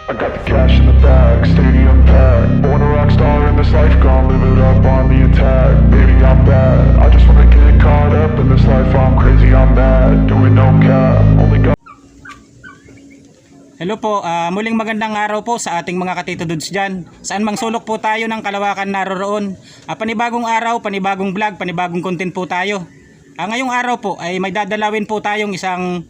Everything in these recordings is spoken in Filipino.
I got the cash in the bag, stadium packed. Born a rock star in this life, gonna live it up on the attack. Baby, I'm bad, I just wanna get caught up in this life. I'm crazy, I'm mad, doing no cap. Only got. Hello po, muling magandang araw po sa ating mga katitududes dyan. Saan mang sulok po tayo ng kalawakan naroroon. Panibagong araw, panibagong vlog, panibagong content po tayo. Ngayong araw po ay may dadalawin po tayong isang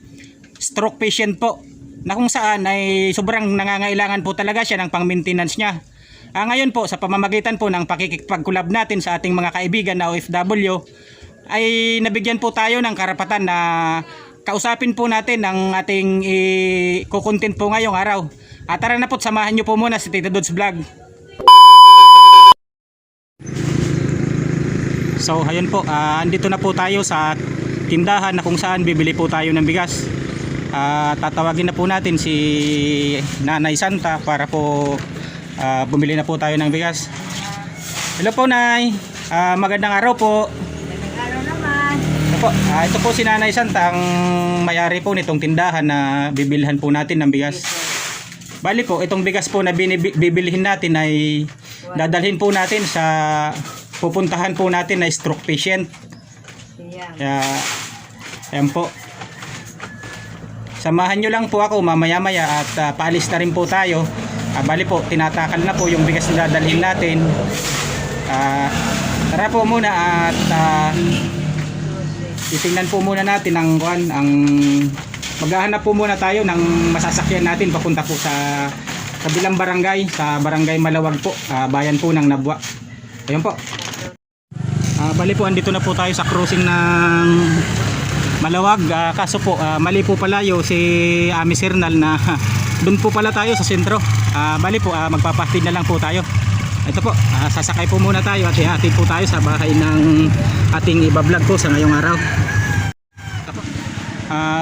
stroke patient po, na kung saan ay sobrang nangangailangan po talaga siya ng pang-maintenance niya. Ngayon po sa pamamagitan po ng pakikipag-collab natin sa ating mga kaibigan na OFW, ay nabigyan po tayo ng karapatan na kausapin po natin ang ating i-content po ngayong araw. Tara na po, samahan nyo po muna si Tito Dudes Vlog. So ayun po, andito na po tayo sa tindahan na kung saan bibili po tayo ng bigas. Tatawagin na po natin si Nanay Santa para po bumili na po tayo ng bigas. Hello po, Nay. Magandang araw po. Ito po si Nanay Santa, ang may-ari po nitong tindahan na bibilhan po natin ng bigas. Bali po, itong bigas po na bibilihin natin ay dadalhin po natin sa pupuntahan po natin na stroke patient. Ayan po. Samahan nyo lang po ako mamaya-maya at paalis na rin po tayo. Bali po, tinatakal na po yung bigas na dadalhin natin. Tara po muna at titingnan po muna natin ang maghahanap po muna tayo ng masasakyan natin papunta po sa kabilang barangay, sa barangay Malawag po, bayan po ng Nabwa. Ayun po. Bali po, andito na po tayo sa crossing ng Malawag. Kaso po, mali po pala yung si Ami Sernal na doon po pala tayo sa sentro. Bali po, magpapastid na lang po tayo. Ito po, sasakay po muna tayo at ihatid po tayo sa bahay ng ating ibablog po sa ngayong araw.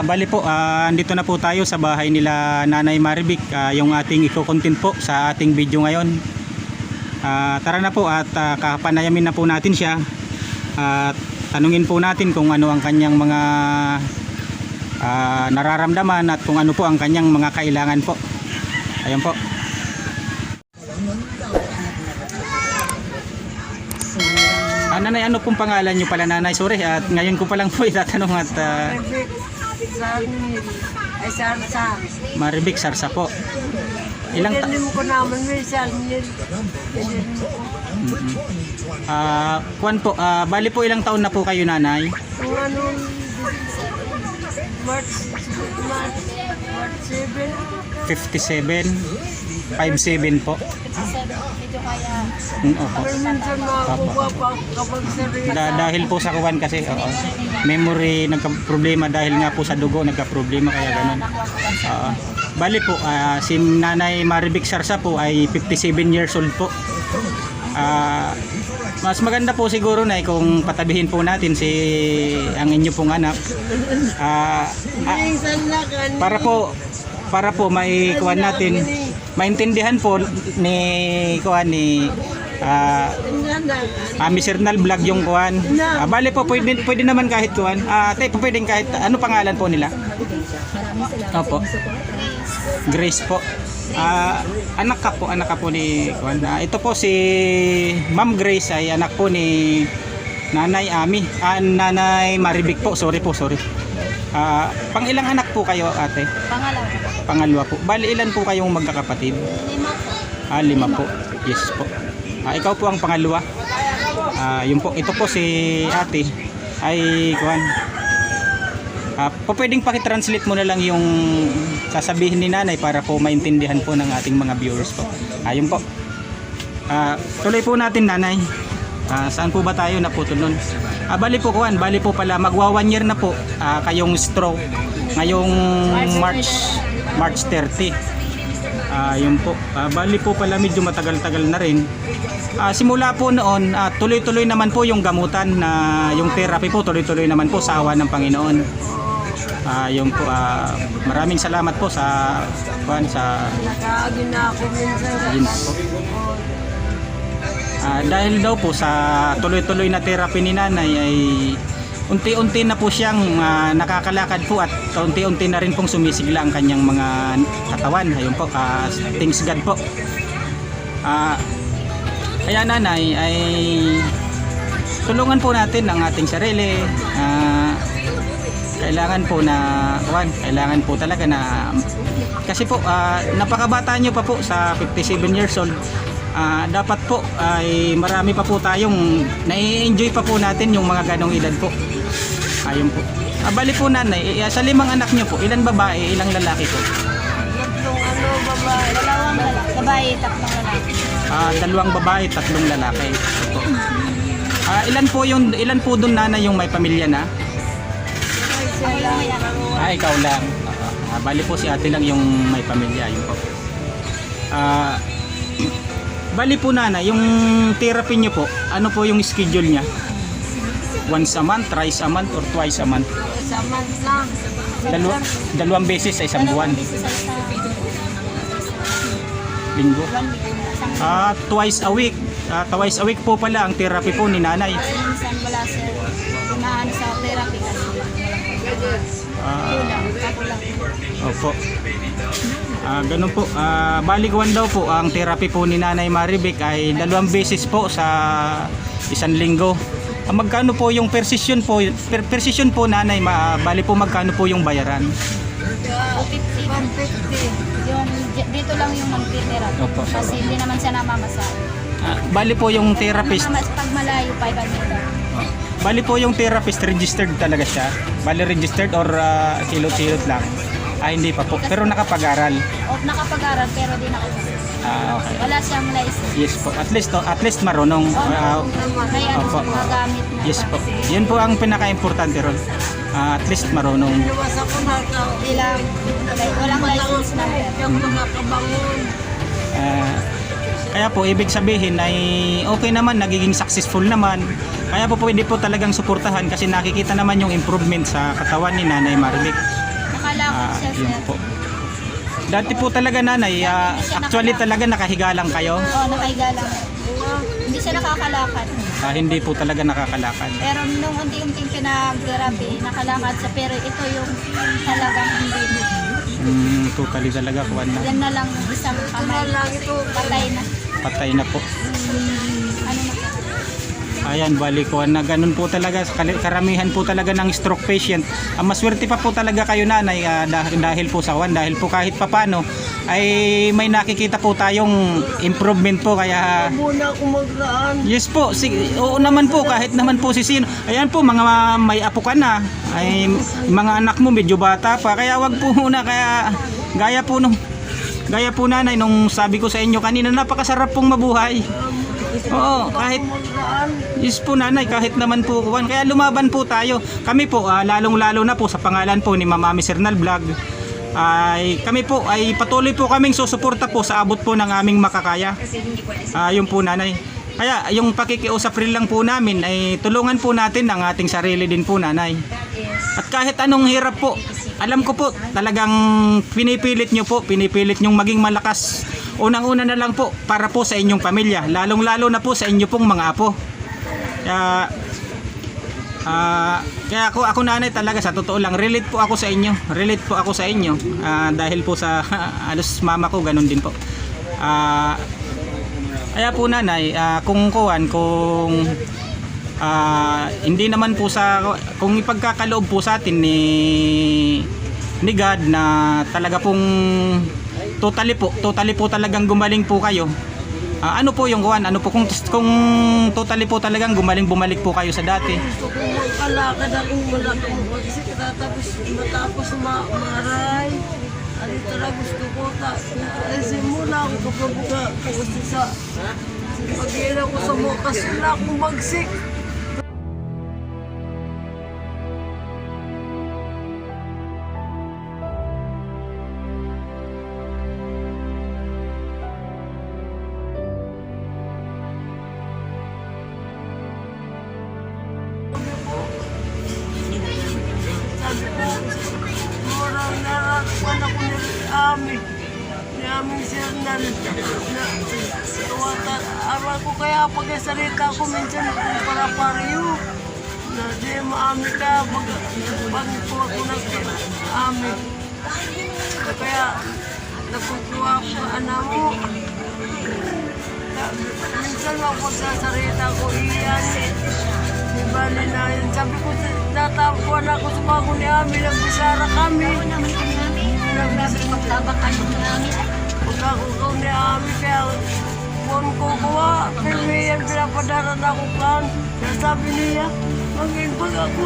Bali po, andito na po tayo sa bahay nila Nanay Maribik, yung ating i-content po sa ating video ngayon. Tara na po at kapanayamin na po natin siya at tanungin po natin kung ano ang kanyang mga nararamdaman at kung ano po ang kanyang mga kailangan po. Ayan po. Nanay, ano pong pangalan nyo pala, Nanay? Sorry, at ngayon ko pa lang po itatanong at Sarsa. Maribik Sarsa po. Ilang ko naman may salmil. Kuwan po, bali po ilang taon na po kayo, Nanay? Kung anong March 7. 57 57 po. Opo. Minsan makakuha pa kapag sarili. Dahil po sa kuwan kasi, memory nagka-problema dahil nga po sa dugo nagka-problema, kaya ganun. Bali po, si Nanay Maribik Sarsa po ay 57 years old po. Mas maganda po siguro na kung patabihin po natin ang inyo pong anak. Para po may kuwan natin, maintindihan po ni Ami Sernal Vlog yung kuwan. Bali po, pwede naman kahit kuwan. Pwedeng kahit ano pangalan po nila? Opo. Grace po. Anak ka po ni kuwan. Ito po si Ma'am Grace ay anak po ni Nanay Ami, Nanay Maribik po. Sorry. Pang ilang anak po kayo, ate? Pangalawa po. Bali, ilan po kayong magkakapatid? 5 po. Yes po. Ikaw po ang pangalawa. Yun po. Ito po si ate ay kuwan. Pwedeng pakitranslate mo na lang yung sasabihin ni Nanay para po maintindihan po ng ating mga viewers po. Ayun po. Tuloy po natin, Nanay. Saan po ba tayo naputol nun? Bali po pala magwa 1 year na po kayong stroke ngayong March 30. Yun po. Bali po pala medyo matagal-tagal na rin. Simula po noon, tuloy-tuloy naman po yung gamutan, na yung therapy po tuloy-tuloy naman po sa awa ng Panginoon. Yun po, maraming salamat po sa Nakaagin na ako minsan. dahil daw po sa tuloy-tuloy na therapy ni Nanay ay unti-unti na po siyang nakakalakad po at unti-unti na rin pong sumisigla ang kanyang mga katawan. Ayun po, thanks God po. Kaya nanay ay tulungan po natin ang ating sarili. Kailangan po talaga na kasi po napakabata nyo pa po sa 57 years old. Dapat po ay marami pa po tayong nai-enjoy pa po natin yung mga ganong edad po. Ayun po. Bali po nanay, sa 5 anak nyo po, ilan babae, ilang lalaki po? Tatlong babae. Dalawang babae, tatlong lalaki. 2 babae, 3 lalaki. Opo. Ilan po doon nanay yung may pamilya na? Ako lang may anak. Ikaw lang. Bali po si ate lang yung may pamilya. Yun po. Bali po nanay, yung therapy nyo po, ano po yung schedule niya? Once a month, thrice a month, or twice a month? Sa month lang. Dalawang beses sa isang buwan. Dalawang beses sa isang Linggo. buwan. Twice a week. Twice a week po pala ang therapy po ni nanay. Minsan wala sir. Tumaan sa therapy kasi. Kulang. Opo. Ganun po. Baliguan daw po ang therapy po ni Nanay Maribek ay 2 beses po sa isang linggo. Magkano po yung per session po nanay? Bali po magkano po yung bayaran? 150. 150. Yung dito lang yung magtitira. Opo. Kasi hindi naman siya namamasahe. Bali po yung therapist. Pag malayo 500. Bali po yung therapist registered talaga siya. Bali registered or silot-silot lang. Hindi pa po. Pero nakapag-aral. O nakapag-aral pero di nakapag-aral. Okay. Wala siyang license. Yes po. At least marunong. May ano Opo. sa mga gamit na. Yes po. Yun po ang pinaka-importante ron. At least marunong. Luwas ako Walang license na. Hindi ako makakabangon. Kaya po ibig sabihin ay okay naman, nagiging successful naman. Kaya po pwede po talagang suportahan kasi nakikita naman yung improvement sa katawan ni Nanay Maribek. Nakalakad siya Yun sir. po. Dati po talaga nanay, actually talaga nakahiga lang kayo. Oo, nakahiga lang. Hindi siya nakakalakad. Hindi po talaga nakakalakad. Pero nung unti-unting pinag-therapy, nakalakad siya. Pero ito yung talagang hindi. Totally talaga kuwan na. Yan na lang yung isang kamay. Patay na. Patay na po. Ano na po? Ayan, bali ko na ganun po talaga, karamihan po talaga ng stroke patient. Maswerte pa po talaga kayo nanay dahil po sa dahil po kahit papano ay may nakikita po tayong improvement po kaya Muna ako magraan. yes po, oo naman po kahit naman po si sino. Ayan po mga may apo ka na, ay mga anak mo medyo bata pa kaya wag po muna kaya gaya po nanay nung sabi ko sa inyo kanina napakasarap pong mabuhay. Oo, kahit yes po nanay, kahit naman po kuwan. Kaya lumaban po tayo. Kami po, lalong-lalo na po sa pangalan po ni Mama Sernal Vlog, ay kami po ay patuloy po kaming susuporta po sa abot po ng aming makakaya. Yun po nanay. Kaya yung pakikiusap rin lang po namin ay tulungan po natin ang ating sarili din po nanay. At kahit anong hirap po, alam ko po talagang pinipilit nyong maging malakas. Unang-una na lang po para po sa inyong pamilya, lalong-lalo na po sa inyo pong mga apo. Kaya ako nanay talaga sa totoo lang relate po ako sa inyo dahil po sa halos mama ko ganun din po. Kaya po nanay, kung hindi naman po kung ipagkakaloob po sa atin ni God na talaga pong totally po talagang gumaling po kayo. Ano po yung kuwan? Ano po kung totally po talagang bumalik po kayo sa dati? Gusto ko magkalakad akong malakang tapos matapos maray. Ano talaga gusto ko simula ako kapabuga kasi sa pag-iira ko sa mukas wala akong magsik. Murang narakuan ako ni aming sernal na tuwata. Aral ko kaya pagkasalita ko minsan kung para pariyo. na di maami ka pag po ako nag-ami. Kaya nakukuha ko anak mo. Minsan ako sa sarita ko iyan eh. Di bali na yun. Sabi ko, natapuan ako sa bago ni Ami, nagbisara kami. Oo naman kami namin. Grabe magtabak kayo ni Ami. Pagkakukaw ni Ami, kaya kung kukuha, pero yan pinapadaran ako kan. Kaya sabi niya, mag-inbag ako.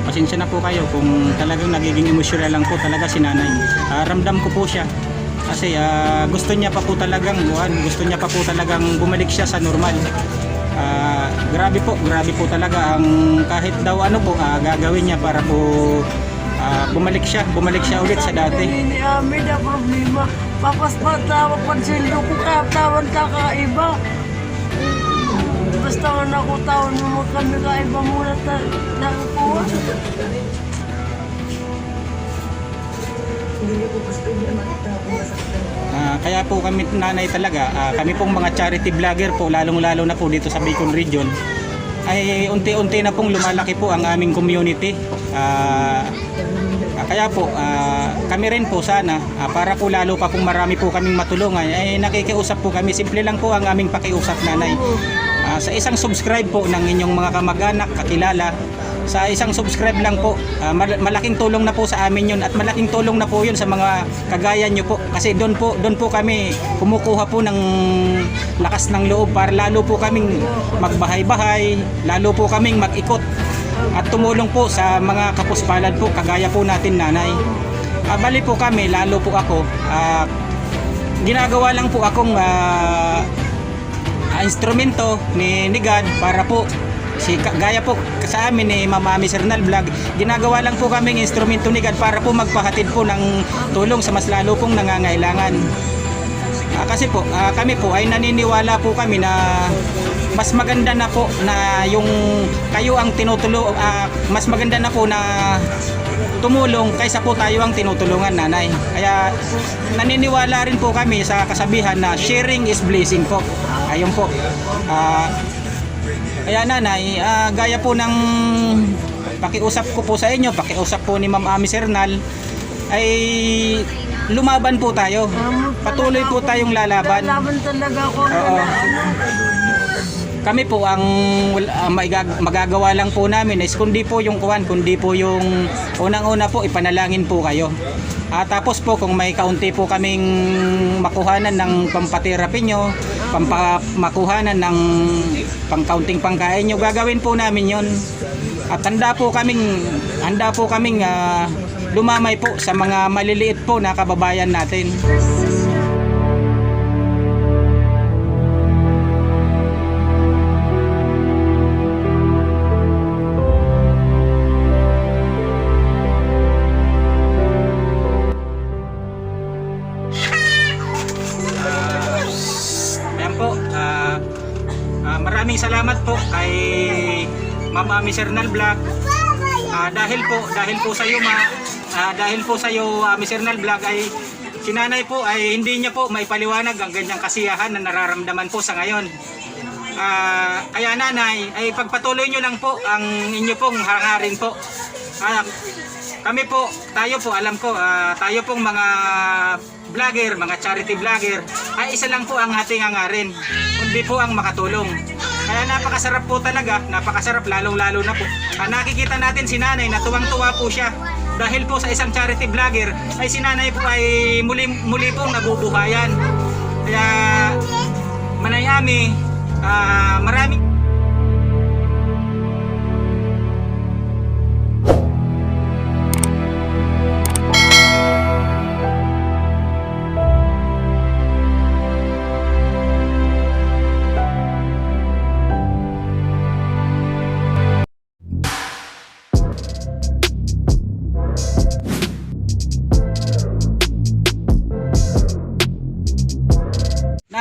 Pasensya na po kayo kung talagang nagiging emosyonal lang po talaga si nanay. Ramdam ko po siya kasi gusto niya pa po talagang bumalik siya sa normal. Grabe po talaga ang kahit daw ano po gagawin niya para po bumalik siya ulit sa dati. Ni Ami na problema. Papaspat tawa pansildo ko kaya tawan kakaiba. Basta nga ako taon mo kami kaiba muna na po. Kaya po kami nanay talaga, kami pong mga charity vlogger po, lalong-lalo na po dito sa Bicol Region, ay unti-unti na pong lumalaki po ang aming community. Kaya po, kami rin po sana, para po lalo pa pong marami po kaming matulungan, ay nakikiusap po kami, simple lang po ang aming pakiusap nanay. Sa isang subscribe po ng inyong mga kamag-anak, kakilala, sa isang subscribe lang po, malaking tulong na po sa amin yun at malaking tulong na po yun sa mga kagaya nyo po kasi doon po kami kumukuha po ng lakas ng loob para lalo po kaming magbahay-bahay, lalo po kaming mag-ikot at tumulong po sa mga kapuspalad po kagaya po natin nanay. Bali po kami, lalo po ako, ginagawa lang po akong instrumento ni God para po gaya po sa amin ni Mama Ami Sernal Vlog, ginagawa lang po kaming instrumento ni God para po magpahatid po ng tulong sa mas lalo pong nangangailangan. Kasi po kami po ay naniniwala po kami na mas maganda na po na yung kayo ang tinutulong, mas maganda na po na tumulong kaysa po tayo ang tinutulungan nanay. Kaya naniniwala rin po kami sa kasabihan na sharing is blessing po. Ayun po. Kaya nanay, gaya po ng pakiusap ko po sa inyo, pakiusap po ni Ma'am Ami Sernal, ay lumaban po tayo. Patuloy po tayong lalaban. Lalaban talaga ako. Kami po ang magagawa lang po namin is kundi po yung unang-una po ipanalangin po kayo. Tapos po kung may kaunti po kaming makuhanan ng pampaterapi nyo, makuhanan ng pangkaunting pangkain nyo, gagawin po namin yon. At handa po kaming lumamay po sa mga maliliit po na kababayan natin. Maraming salamat po kay Mama Ami Sernal Vlog. Dahil po sa iyo Ami Sernal Vlog ay si nanay po ay hindi niya po maipaliwanag ang ganyang kasiyahan na nararamdaman po sa ngayon. Kaya nanay ay pagpatuloy nyo lang po ang inyo pong hangarin po. Kami po, tayo po, alam ko, tayo pong mga vlogger, mga charity vlogger, ay isa lang po ang ating hangarin, kundi po ang makatulong. Kaya napakasarap po talaga, napakasarap lalong-lalo na po. Nakikita natin si nanay na tuwang-tuwa po siya. Dahil po sa isang charity vlogger, ay si nanay po ay muli pong nabubuhayan. Kaya, Manay Ami, maraming